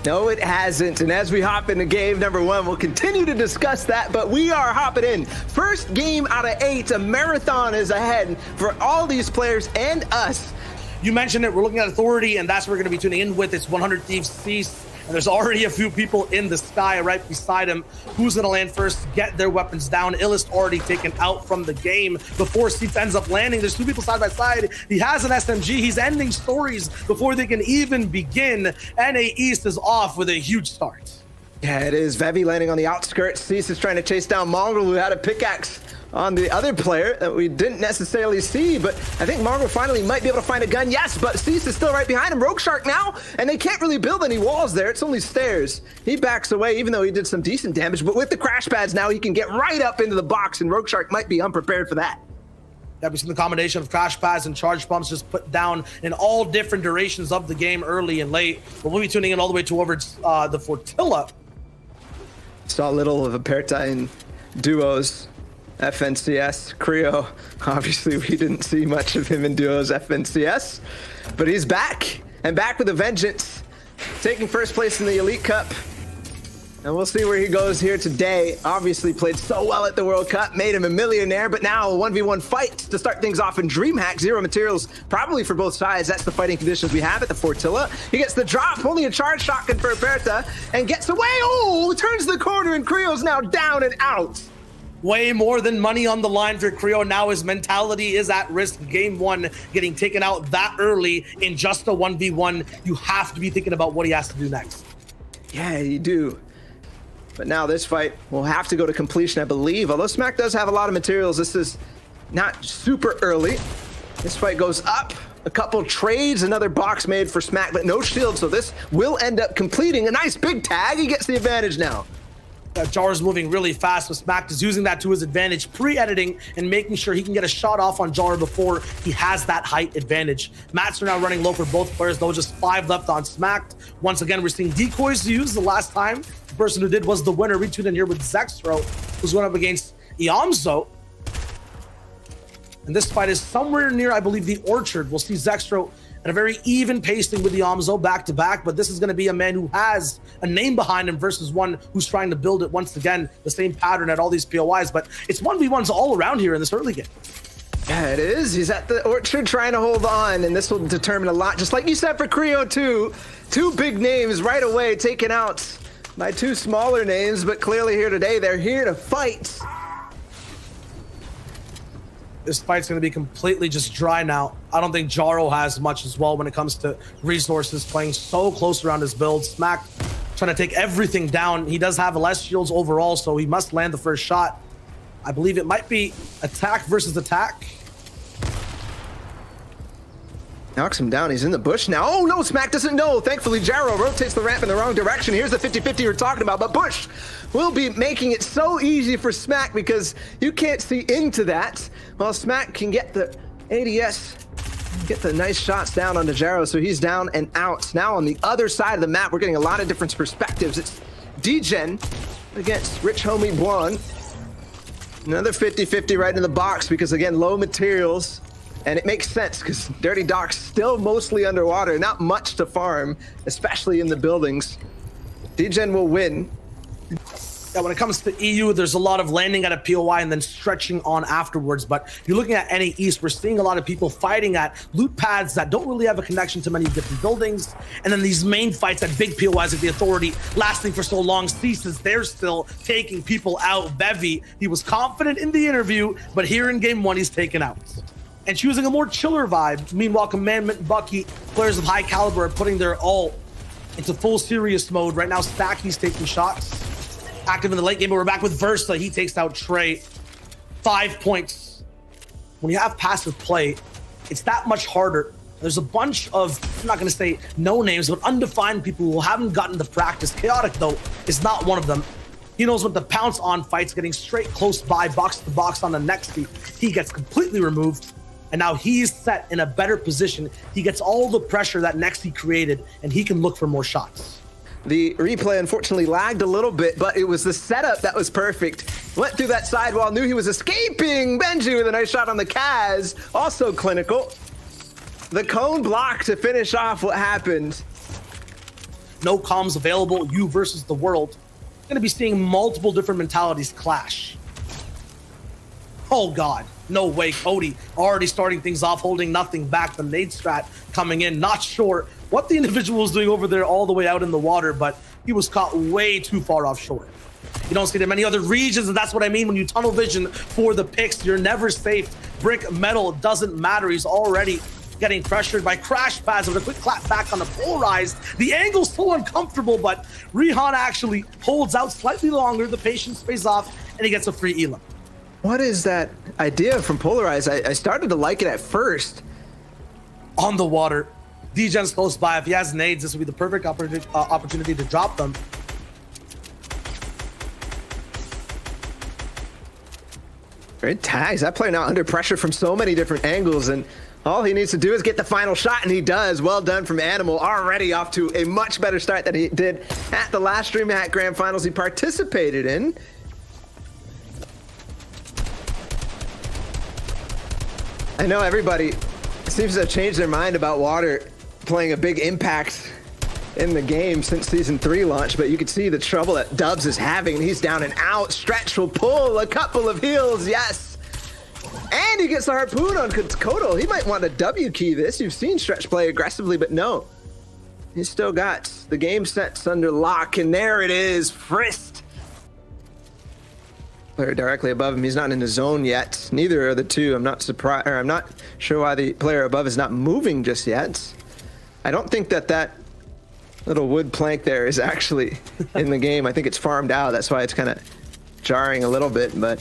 No, it hasn't. And as we hop into game number 1, we'll continue to discuss that, but we are hopping in. First game out of 8, a marathon is ahead for all these players and us. You mentioned it, we're looking at Authority, and that's what we're going to be tuning in with. It's 100 Thieves Cease. And there's already a few people in the sky right beside him. Who's going to land first, get their weapons down? Illest already taken out from the game before Cease ends up landing. There's 2 people side by side. He has an SMG. He's ending stories before they can even begin. NA East is off with a huge start. Yeah, it is. Vevi landing on the outskirts. Cease is trying to chase down Mongrel, who had a pickaxe on the other player that we didn't necessarily see, but I think Mongrel finally might be able to find a gun. Yes, but Cease is still right behind him. Rogue Shark now, and they can't really build any walls there. It's only stairs. He backs away, even though he did some decent damage, but with the crash pads now, he can get right up into the box, and Rogue Shark might be unprepared for that. Yeah, we've seen the combination of crash pads and charge pumps just put down in all different durations of the game, early and late. But we'll be tuning in all the way towards the Fortilla. Saw a little of a Pertine duos. FNCS, Creo, obviously we didn't see much of him in duos FNCS, but he's back, and back with a vengeance, taking first place in the Elite Cup. And we'll see where he goes here today. Obviously played so well at the World Cup, made him a millionaire, but now a 1v1 fight to start things off in DreamHack. 0 materials, probably for both sides. That's the fighting conditions we have at the Fortilla. He gets the drop, only a charge shotgun for Aperta, and gets away. Oh, turns the corner, and Creo's now down and out. Way more than money on the line for Creo. Now his mentality is at risk. Game 1 getting taken out that early in just a 1v1. You have to be thinking about what he has to do next. Yeah, you do. But now this fight will have to go to completion, I believe. Although Smack does have a lot of materials, this is not super early. This fight goes up. A couple trades, another box made for Smack, but no shield. So this will end up completing a nice big tag. He gets the advantage now. Jar's moving really fast, but Smack is using that to his advantage, pre-editing and making sure he can get a shot off on Jar before he has that height advantage. Mats are now running low for both players, though just 5 left on Smack. Once again, we're seeing decoys used. The last time, the person who did was the winner. We tuned in here with Zextro, who's going up against Iamzo. And this fight is somewhere near, I believe, the Orchard. We'll see Zextro at a very even pacing with the Iamzo back-to-back, but this is going to be a man who has a name behind him versus one who's trying to build it once again, the same pattern at all these POIs, but it's 1v1s all around here in this early game. Yeah, it is. He's at the Orchard trying to hold on, and this will determine a lot. Just like you said for Creo too, 2 big names right away taken out by 2 smaller names, but clearly here today, they're here to fight. This fight's going to be completely just dry now. I don't think Jaro has much as well when it comes to resources, playing so close around his build. Smack trying to take everything down. He does have less shields overall, so he must land the first shot. I believe it might be attack versus attack. Knocks him down. He's in the bush now. Oh no, Smack doesn't know. Thankfully, Jaro rotates the ramp in the wrong direction. Here's the 50-50 we're talking about, but Bush will be making it so easy for Smack because you can't see into that. Well, Smack can get the ADS, get the nice shots down onto Jaro, so he's down and out. Now on the other side of the map, we're getting a lot of different perspectives. It's D-Gen against Rich Homie Buon. Another 50-50 right in the box because, again, low materials. And it makes sense because Dirty Doc's still mostly underwater, not much to farm, especially in the buildings. D-Gen will win. Yeah, when it comes to EU, there's a lot of landing at a POI and then stretching on afterwards. But you're looking at NA East, we're seeing a lot of people fighting at loot pads that don't really have a connection to many different buildings. And then these main fights at big POIs at the Authority lasting for so long ceases. They're still taking people out. Vevi, he was confident in the interview, but here in game 1, he's taken out. And choosing a more chiller vibe. Meanwhile, Commandment, Bucky, players of high caliber are putting their all into full serious mode. Right now, Stacky's taking shots. Active in the late game, but we're back with Versa. He takes out Trey. 5 points. When you have passive play, it's that much harder. There's a bunch of, I'm not going to say no names, but undefined people who haven't gotten the practice. Chaotic, though, is not one of them. He knows what to pounce on fights, getting straight close by, box to box on the next beat. He gets completely removed. And now he's set in a better position. He gets all the pressure that Nexty created, and he can look for more shots. The replay unfortunately lagged a little bit, but it was the setup that was perfect. Went through that sidewall, knew he was escaping. Benji with a nice shot on the Kaz, also clinical. The cone block to finish off what happened. no comms available, you versus the world. Going to be seeing multiple different mentalities clash. Oh God, no way. Cody already starting things off, holding nothing back. The nade strat coming in, not sure what the individual was doing over there all the way out in the water, but he was caught way too far offshore. You don't see that many other regions, and that's what I mean when you tunnel vision for the picks. You're never safe. Brick, metal, doesn't matter. He's already getting pressured by crash pads with a quick clap back on the polarized. The angle's so uncomfortable, but Rihan actually holds out slightly longer. The patience pays off, and he gets a free elim. What is that idea from polarized? I started to like it at first. On the water, D-Gen's close by. If he has nades, this would be the perfect opportunity to drop them. Great tags. That player now under pressure from so many different angles, and all he needs to do is get the final shot, and he does. Well done from Animal, already off to a much better start than he did at the last DreamHack Grand Finals he participated in. I know everybody seems to have changed their mind about water playing a big impact in the game since Season 3 launch, but you can see the trouble that Dubs is having. He's down and out. Stretch will pull a couple of heals, yes. And he gets the harpoon on Kodo. He might want to W key this. You've seen Stretch play aggressively, but no. He's still got the game sets under lock, and there it is, Frist. Player directly above him. He's not in the zone yet. Neither are the two. I'm not surprised, or I'm not sure why the player above is not moving just yet. I don't think that little wood plank there is actually in the game. I think it's farmed out. That's why it's kind of jarring a little bit, but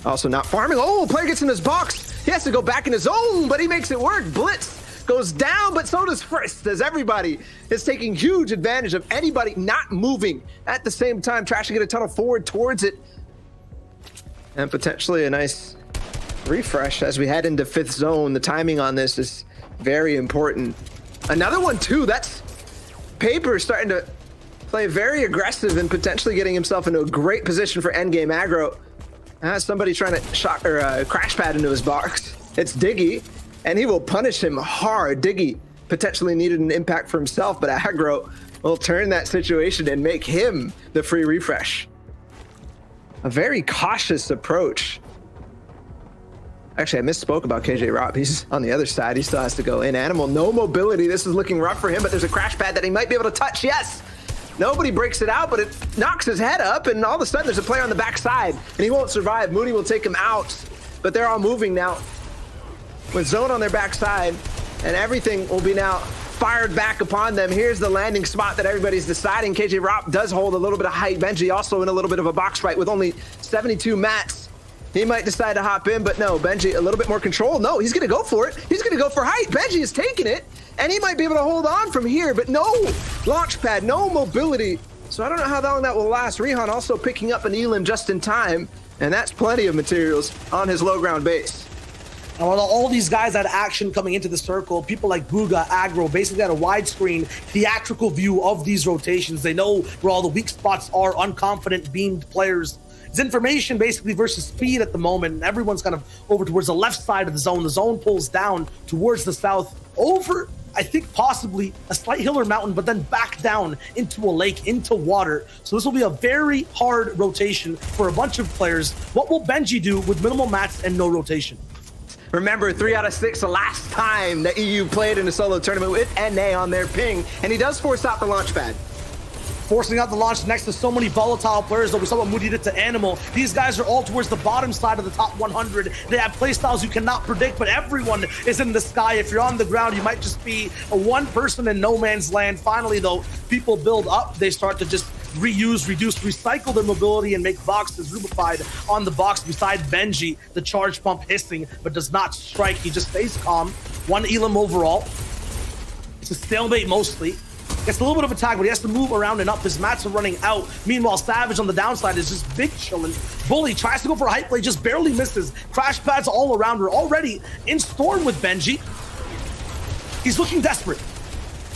also not farming. Oh, player gets in his box. He has to go back in his zone, but he makes it work. Blitz goes down, but so does Frist, as everybody is taking huge advantage of anybody not moving at the same time. Trash to get a tunnel forward towards it. And potentially a nice refresh as we head into 5th zone. The timing on this is very important. Another one too, that's Paper starting to play very aggressive and potentially getting himself into a great position for endgame aggro. Somebody trying to shock or crash pad into his box. It's Diggy, and he will punish him hard. Diggy potentially needed an impact for himself, but aggro will turn that situation and make him the free refresh. A very cautious approach. Actually, I misspoke about KJ Rob. He's on the other side. He still has to go in. Animal, no mobility. This is looking rough for him, but there's a crash pad that he might be able to touch. Yes! Nobody breaks it out, but it knocks his head up, and all of a sudden there's a player on the backside, and he won't survive. Mooney will take him out, but they're all moving now with zone on their backside, and everything will be now fired back upon them. Here's the landing spot that everybody's deciding. KJ Rob does hold a little bit of height. Benji also in a little bit of a box fight with only 72 mats. He might decide to hop in, but no, Benji a little bit more control. No, he's gonna go for it. He's gonna go for height. Benji is taking it, and he might be able to hold on from here, but no launch pad, no mobility. So I don't know how long that will last. Rihan also picking up an elim just in time, and that's plenty of materials on his low ground base. And while all these guys had action coming into the circle, people like Booga, Aggro, basically had a widescreen theatrical view of these rotations. They know where all the weak spots are, unconfident, beamed players. It's information basically versus speed at the moment, and everyone's kind of over towards the left side of the zone. The zone pulls down towards the south, over, I think, possibly a slight hill or mountain, but then back down into a lake, into water. So this will be a very hard rotation for a bunch of players. What will Benji do with minimal mats and no rotation? Remember, 3 out of 6 the last time that EU played in a solo tournament with NA on their ping, and he does force out the launch pad. Forcing out the launch next to so many volatile players, though we saw what Moody did to Animal. These guys are all towards the bottom side of the top 100. They have playstyles you cannot predict, but everyone is in the sky. If you're on the ground, you might just be a one person in no man's land. Finally, though, people build up. They start to just reuse, reduce, recycle their mobility and make boxes rubified on the box beside Benji. The charge pump hissing, but does not strike. He just stays calm. 1 elim overall. It's a stalemate mostly. Gets a little bit of a tag, but he has to move around and up. His mats are running out. Meanwhile, Savage on the downside is just big chilling. Bully tries to go for a height play, just barely misses. Crash pads all around. We're already in storm with Benji. He's looking desperate.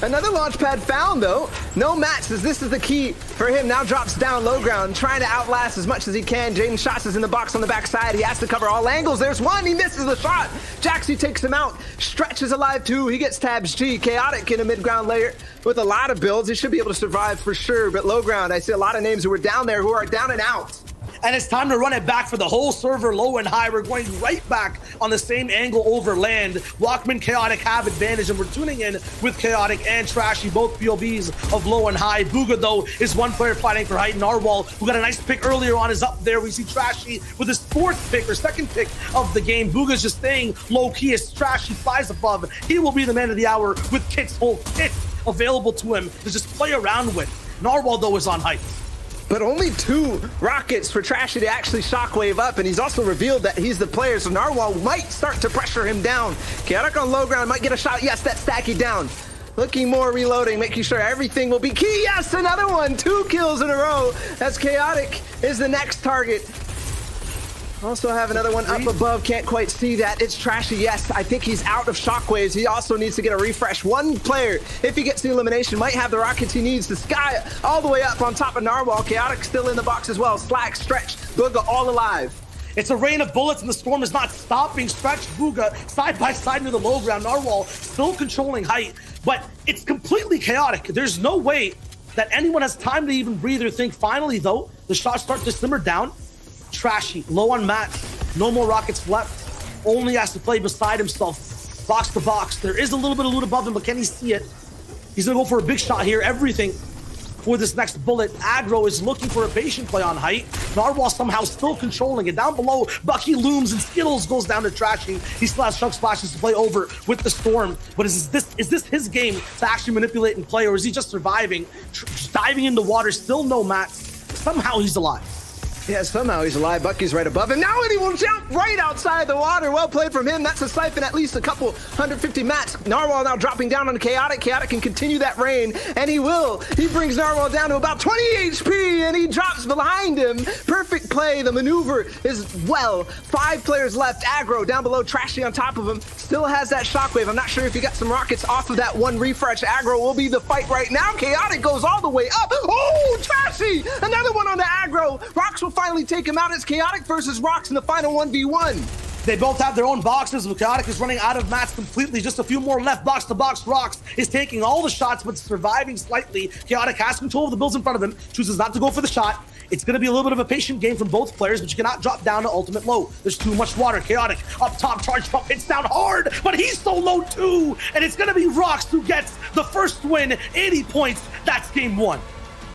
Another launch pad found, though. No mats, as this is the key for him. Now drops down low ground, trying to outlast as much as he can. Jaden Shots is in the box on the backside. He has to cover all angles. There's one. He misses the shot. Jaxie takes him out. Stretch is alive, too. He gets tabs G. Chaotic in a mid-ground layer with a lot of builds. He should be able to survive for sure. But low ground, I see a lot of names who are down there who are down and out. And it's time to run it back for the whole server, low and high. We're going right back on the same angle over land. Walkman, Chaotic have advantage, and we're tuning in with Chaotic and Trashy, both POVs of low and high. Bugha, though, is one player fighting for height. Narwhal, who got a nice pick earlier on, is up there. We see Trashy with his fourth pick, or second pick of the game. Bugha's just staying low-key as Trashy flies above. He will be the man of the hour with Kit's whole kit available to him to just play around with. Narwhal, though, is on height. But only 2 rockets for Trashy to actually shockwave up, and he's also revealed that he's the player, so Narwhal might start to pressure him down. Chaotic on low ground might get a shot. Yes, that's Stacky down. Looking more, reloading, making sure everything will be key. Yes, another one. 2 kills in a row. That's Chaotic is the next target. Also have another one up above. Can't quite see that. It's Trashy. Yes, I think he's out of shockwaves. He also needs to get a refresh. One player, if he gets the elimination, might have the rockets he needs to sky all the way up on top of Narwhal. Chaotic still in the box as well. Slack, Stretch, Bugha all alive. It's a rain of bullets, and the storm is not stopping. Stretch, Bugha, side by side near the low ground. Narwhal still controlling height, but it's completely chaotic. There's no way that anyone has time to even breathe or think. Finally, though, the shots start to simmer down. Trashy, low on mats, no more rockets left. Only has to play beside himself, box to box. There is a little bit of loot above him, but can he see it? He's gonna go for a big shot here. Everything for this next bullet. Aggro is looking for a patient play on height. Narwhal somehow still controlling it. Down below, Bucky looms and Skittles goes down to Trashy. He still has chunk splashes to play over with the storm. But is this his game to actually manipulate and play, or is he just surviving, diving into water, still no mats? Somehow he's alive. Yeah, somehow he's alive. Bucky's right above him. Now he will jump right outside the water. Well played from him. That's a siphon, at least a couple 150 mats. Narwhal now dropping down on Chaotic. Chaotic can continue that rain, and he will. He brings Narwhal down to about 20 HP, and he drops behind him. Perfect play. The maneuver is well. 5 players left. Aggro down below. Trashy on top of him. Still has that shockwave. I'm not sure if he got some rockets off of that one refresh. Aggro will be the fight right now. Chaotic goes all the way up. Oh, Trashy! Another one on the Aggro. Rocks will finally take him out. It's Chaotic versus Rocks in the final 1v1. They both have their own boxes. Chaotic is running out of mats completely. Just a few more left. Box to box. Rocks is taking all the shots, but surviving slightly. Chaotic has control of the builds in front of him. Chooses not to go for the shot. It's going to be a little bit of a patient game from both players, but you cannot drop down to ultimate low. There's too much water. Chaotic up top, charge pump hits down hard, but he's so low too. And it's going to be Rocks who gets the first win, 80 points. That's game 1.